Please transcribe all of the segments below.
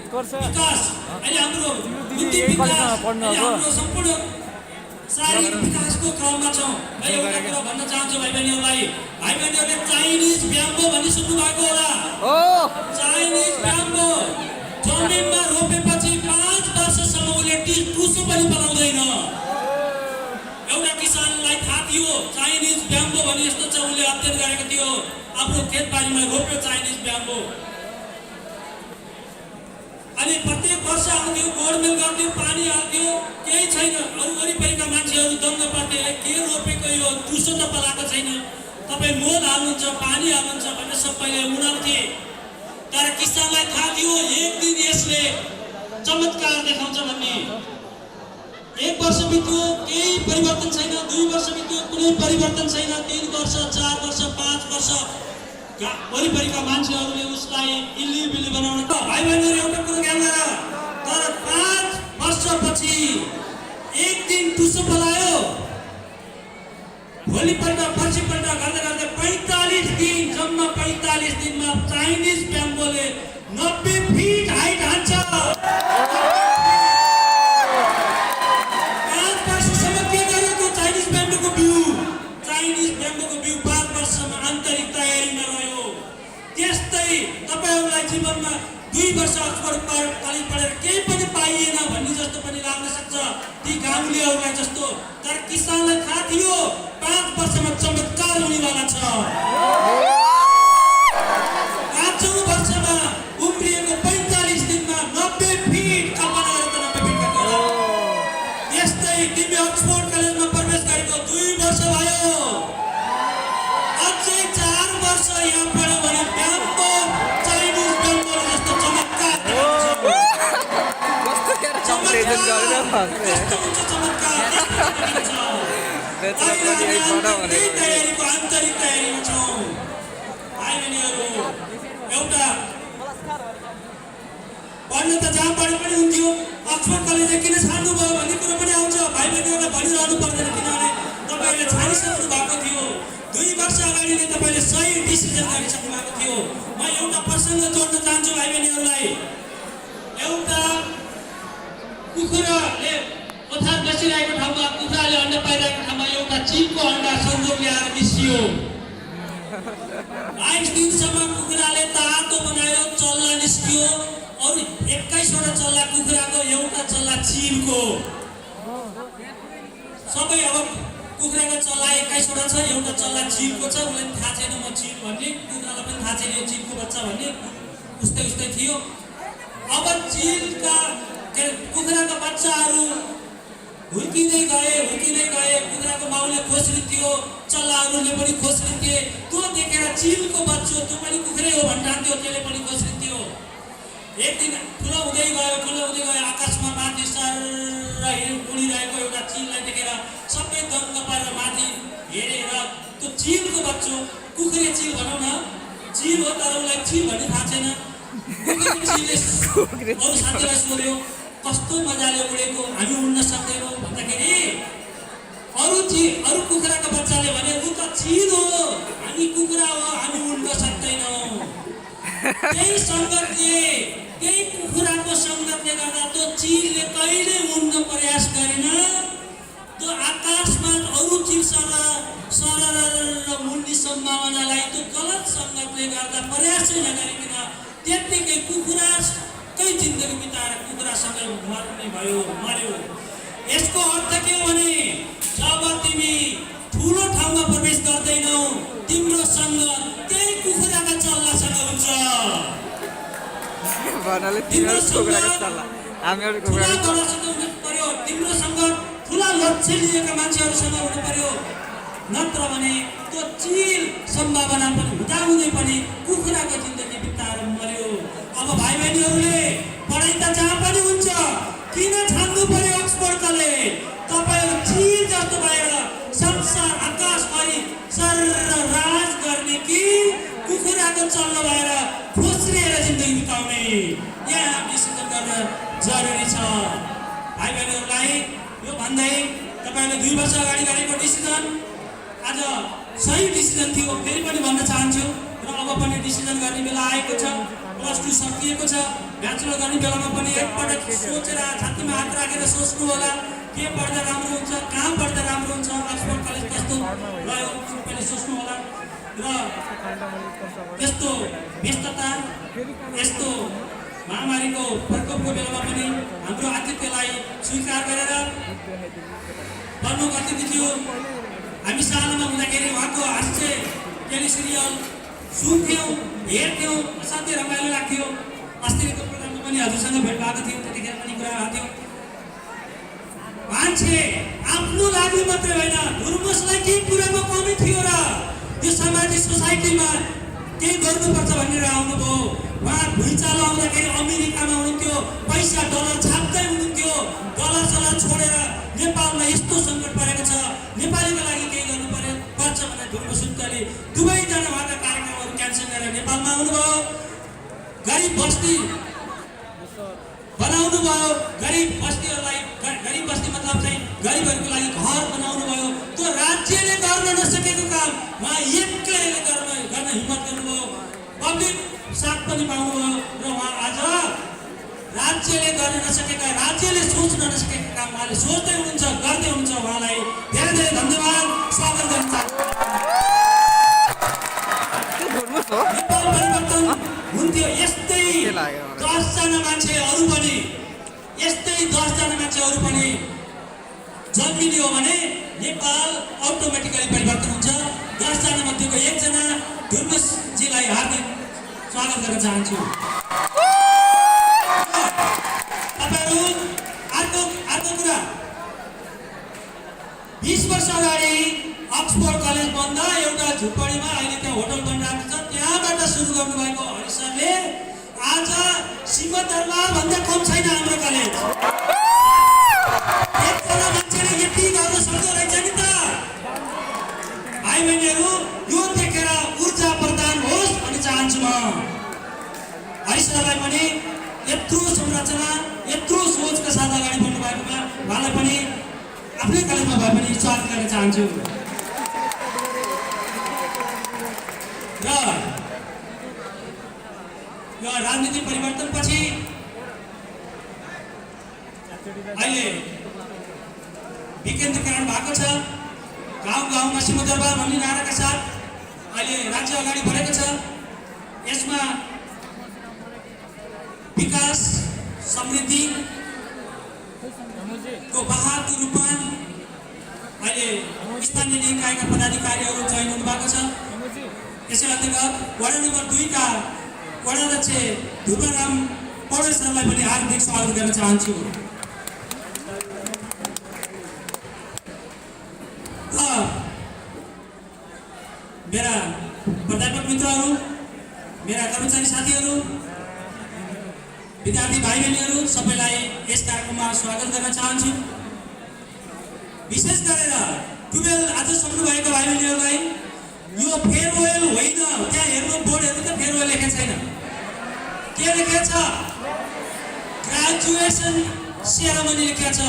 विकास अहिले हाम्रो बुद्धि विकास हाम्रो सम्पूर्ण शारीरिक विकासको क्रममा छौँ। म एउटा कुरा भन्न चाहन्छु भाइ बहिनीहरूले चाइनिज ब्याम्बो भनी सुन्नु भएको होला। चाइनिज ब्याम्बो जमिनमा रोपेपछि 5 वर्षसम्म उसले टुसो पनि बनाउँदैन। एउटा किसानलाई थाहा थियो चाइनिज ब्याम्बो भने यस्तो छ, उसले अध्ययन गरेको थियो, आफ्नो खेतबारीमा रोप्यो चाइनिज ब्याम्बो। अनि प्रत्येक वर्ष आउँथ्यो, गोडमेल गर्थ्यो, पानी हाल्थ्यो, केही छैन। अरू वरिपरिका मान्छेहरू दङ्ग पर्थे, के रोपेको यो टुसो त पलाएको छैन, तपाईँ मल हाल्नुहुन्छ, पानी हाल्नुहुन्छ भनेर सबैले उडाउँथे। तर किसानलाई थाहा थियो एक दिन यसले चमत्कार देखाउँछ भन्ने। 1 वर्ष बित्यो, केही परिवर्तन छैन। 2 वर्ष बित्यो, कुनै परिवर्तन छैन। 3 वर्ष, 4 वर्ष, 5 वर्ष वरिपरिका मान्छेहरूले उसलाई इल्ली-बिल्ली बनाउन। भाइ बहिनीहरू एउटा कुरो ध्यान गर, तर 5 वर्षपछि एक दिन टुसो पलायो, भोलिपल्ट पर्सिपल्ट गर्दै गर्दै 45 दिन, जम्मा 45 दिनमा चाइनिज ब्याम्बोले 90 फिट हाइट हान्छ। 5 वर्षसम्म के गर्यो त्यो चाइनिज ब्याम्बोको बिउ? चाइनिज ब्याम्बोको बिउ 5 वर्षसम्म आन्तरिक तयारीमा रह्यो। त्यस्तै तपाईहरूलाई जीवनमा 2 वर्ष अक्सफोर्ड कलेज पढेर केही पनि पाइएन भन्ने जस्तो पनि लाग्न सक्छ ती गाउँलेहरूलाई जस्तो। तर किसानलाई थाहा थियो 5 वर्षमा चमत्कार हुनेवाला छ। 5औं वर्षमा उम्रिएको 45 दिनमा 90 फिट, कल्पना गरेर 90 फिट कति। त्यस्तै तिमी अक्सफोर्ड कलेजमा प्रवेश गरेको 2 वर्ष भयो, अझै 4 वर्ष यहाँ पढ्यो भने ब्याम्बो चाइनिज ब्याम्बो जस्तो चमत्कार तयारीको आन्तरिक तयारीमा छौँ। भाइ बहिनीहरू एउटा पढ्न त जहाँ पढे पनि हुन्थ्यो, अक्सफोर्ड कलेजले किन छाड्नुभयो भन्ने कुरो पनि आउँछ। भाइ बहिनीहरूलाई भनिरहनु पर्दैन, किनभने तपाईँहरूले छाडिसक्नु भएको थियो। 2 वर्ष अगाडि नै तपाईँले सही डिसिजन गरिसक्नु भएको थियो। म एउटा प्रसङ्ग जोड्न चाहन्छु भाइ बहिनीहरूलाई। एउटा कुखुराले ओथार बसिरहेको ठाउँमा, कुखुराले अन्डा पाइरहेको ठाउँमा एउटा चिलको अन्डा संजोग ल्याएर निस्कियो। 22 दिनसम्म कुखुराले तातो बनायो, चल्ला निस्कियो। अरू 21वटा चल्ला कुखुराको, एउटा चल्ला चिलको। सबै अब कुखुराको चल्ला 21वटा छ, एउटा चल्ला चिलको छ। उसलाई थाहा छैन म चिल भन्ने, कुखुरालाई पनि थाहा छैन यो चिलको बच्चा भन्ने, उस्तै उस्तै थियो। अब चिलका कुखुराका बच्चाहरू हुर्किँदै गए। कुखुराको माउले खोस्रिन्थ्यो, चल्लाहरूले पनि खोस्रिन्थे। त्यो देखेर चिलको बच्चो, त्यो पनि कुखुरै हो भन्ठान्थ्यो, त्यसले पनि खोस्रिन्थ्यो। एक दिन ठुलो हुँदै गयो, आकाशमा माथि सर उडिरहेको एउटा चिललाई देखेर सबै दङ्ग पारेर माथि हेरेर त्यो चिलको बच्चो, कुखुरे चिल भनौँ न, चिल हो तर उसलाई चिल भन्ने थाहा छैन। चिलले अरू साथीलाई सोध्यो कस्तो मजाले उडेको, हामी उड्न सक्दैनौँ भन्दाखेरि अरू कुखुराको बच्चाले भने ऊ त चिल हो, हामी कुखुरा हो, हामी उड्न सक्दैनौँ। त्यही कुखुराको सङ्गतले गर्दा त्यो चिलले कहिले उड्न प्रयास गरेन। त्यो आकाशमा अरू चिलसँग सरर उड्ने सम्भावनालाई त्यो गलत सङ्गतले गर्दा प्रयासै नगरिकन त्यत्तिकै कुखुराकै जिन्दगी बिताएर कुखुरासँग मर्यो। यसको अर्थ के हो भने जब तिमी ठुलो ठाउँमा प्रवेश गर्दैनौ, तिम्रो सङ्गत त्यही कुखुराका चल्लासँग हुन्छ। तिम्रो सङ्गत ठुला लक्ष्य लिएका मान्छेहरूसँग हुनु पर्यो, नत्र भने त्यो चिल सम्भावना पनि हुँदाहुँदै पनि कुखुराको जिन्दगी बिताएर मर्यो। अब भाइ बहिनीहरूले पढाइ त जहाँ पनि हुन्छ, किन छान्नु पर्यो अक्सफोर्ड कलेज? तपाईँहरू चिल जस्तो भएर संसार आकाशभरि सर राज गर्ने कि कुखुराको चल्लो भएर खोस्रिएर जिन्दगी बिताउने, यहाँ डिसिजन गर्न जरुरी छ। भाइ बहिनीहरूलाई यो भन्दै तपाईँहरूले 2 वर्ष अगाडि गरेको डिसिजन आज सही डिसिजन थियो, फेरि पनि भन्न चाहन्छु। र अब पनि डिसिजन गर्ने बेला आएको छ। +2 सकिएको छ। ब्याचलर गर्ने बेलामा पनि एकपटक सोचेर छातीमा हात राखेर सोच्नु होला के पढ्दा राम्रो हुन्छ, कहाँ पढ्दा राम्रो हुन्छ, अक्सफोर्ड कलेज कस्तो रह्यो सबैले सोच्नु होला। र यस्तो व्यस्तता, यस्तो महामारीको प्रकोपको बेलामा पनि हाम्रो आतिथ्यलाई स्वीकार गरेर पढ्नु कति थियो। हामी सानोमा हुँदाखेरि उहाँको हास्य टेली सिरियल सुन्थ्यौँ, हेर्थ्यौँ, असाध्यै रमाइलो लाग्थ्यो। अस्तिको प्रोग्राममा पनि हजुरसँग भेट भएको थियो, त्यतिखेर पनि कुरा भएको थियो। मान्छे आफ्नो लागि मात्रै होइन, धुर्मुसलाई केही कुराको कमी थियो र यो सामाजिक सोसाइटीमा केही गर्नुपर्छ भनेर आउनुभयो। उहाँ भुइँचालो आउँदाखेरि अमेरिकामा हुनुहुन्थ्यो, पैसा डलर छाप्दै हुनुहुन्थ्यो। डलर सलर छोडेर नेपालमा यस्तो सङ्कट परेको छ, नेपालीको लागि केही गर्नु पर्छ भनेर धुर्मुस सुन्तले दुवैजना उहाँका कार्यक्रमहरू क्यान्सल गरेर नेपालमा आउनुभयो। गरिब बस्ती बनाउनु भयो, गरिब बस्तीहरूलाई, गरिब बस्ती मतलब चाहिँ गरिबहरूको लागि घर बनाउनु भयो। त्यो राज्यले गर्न नसकेको काम उहाँ एक्लैले गर्न हिम्मत गर्नुभयो। पब्लिक साथ पनि पाउनुभयो र उहाँ आज राज्यले गर्न नसकेका, राज्यले सोच्न नसकेका काम उहाँले सोच्दै हुनुहुन्छ, गर्दै हुनुहुन्छ। उहाँलाई धेरै धेरै धन्यवाद, स्वागत गर्न चाहन्छु। नेपाल परिवर्तन हुन्थ्यो यस्तै 10 जना मान्छेहरू पनि, यस्तै 10 जना मान्छेहरू पनि जन्मिने हो भने नेपाल अटोमेटिकली परिवर्तन हुन्छ। 10 जना मध्येको एकजना धुर्मुसजीलाई हार्दिक स्वागत गर्न चाहन्छु। तपाईँहरू अर्को कुरा, 20 वर्ष अगाडि अक्सफोर्ड कलेज बन्द, एउटा झुपडीमा अहिले त्यहाँ होटल बनिरहेको छ, त्यहाँबाट सुरु गर्नुभएको हरि सरले आज सिंहदरबार भन्दा कम छैन हाम्रो कलेज। एकजना मान्छेले यति गर्न सक्दो रहेछ नि त। भाइ बहिनीहरू, यो देखेर ऊर्जा प्रदान होस् भन्न चाहन्छु म। हरि सरलाई पनि यत्रो संरचना, यत्रो सोचका साथ अगाडि बढ्नु भएकोमा उहाँलाई पनि आफ्नै कलेजमा भए पनि स्वागत गर्न चाहन्छु। र यो राजनीतिक परिवर्तनपछि अहिले विकेन्द्रीकरण भएको छ। गाउँ गाउँमा सिंहदरबार भन्ने नाराका साथ अहिले राज्य अगाडि बढेको छ। यसमा विकास, समृद्धिको बहादुर रूपमा अहिले स्थानीय निकायका पदाधिकारीहरू चयन हुनुभएको छ। यसै अन्तर्गत वडा नम्बर 2 का वडा अध्यक्ष ध्रुवराम पौडेल सरलाई पनि हार्दिक स्वागत गर्न चाहन्छु। मेरा प्राध्यापक मित्रहरू, मेरा कर्मचारी साथीहरू, विद्यार्थी भाइ बहिनीहरू, सबैलाई यस कार्यक्रममा स्वागत गर्न चाहन्छु। विशेष गरेर 12 आज सक्नुभएका भाइ बहिनीहरूलाई यो फेयरवेल होइन, त्यहाँ हेर्नु बोर्डहरू त फेयरवेल लेखेको छैन। के लेखेको छ? ग्रेजुएसन सेरेमनी लेखेको छ।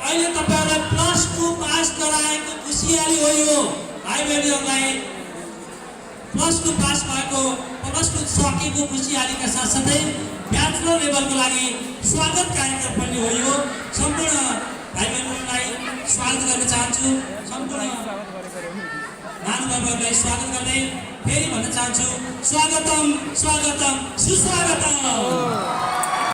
अहिले तपाईहरुलाई +2 पास गराएको खुसियाली हो यो। भाइ बहिनीहरूलाई +2 पास भएको, +2 सकेको खुसियालीका साथसाथै ब्याचलर लेभलको लागि स्वागत कार्यक्रम पनि हो यो। सम्पूर्ण भाइ बहिनीहरूलाई स्वागत गर्न चाहन्छु। सम्पूर्ण महानुभावहरूलाई स्वागत गर्दै फेरि भन्न चाहन्छु, स्वागतम स्वागतम सुस्वागतम।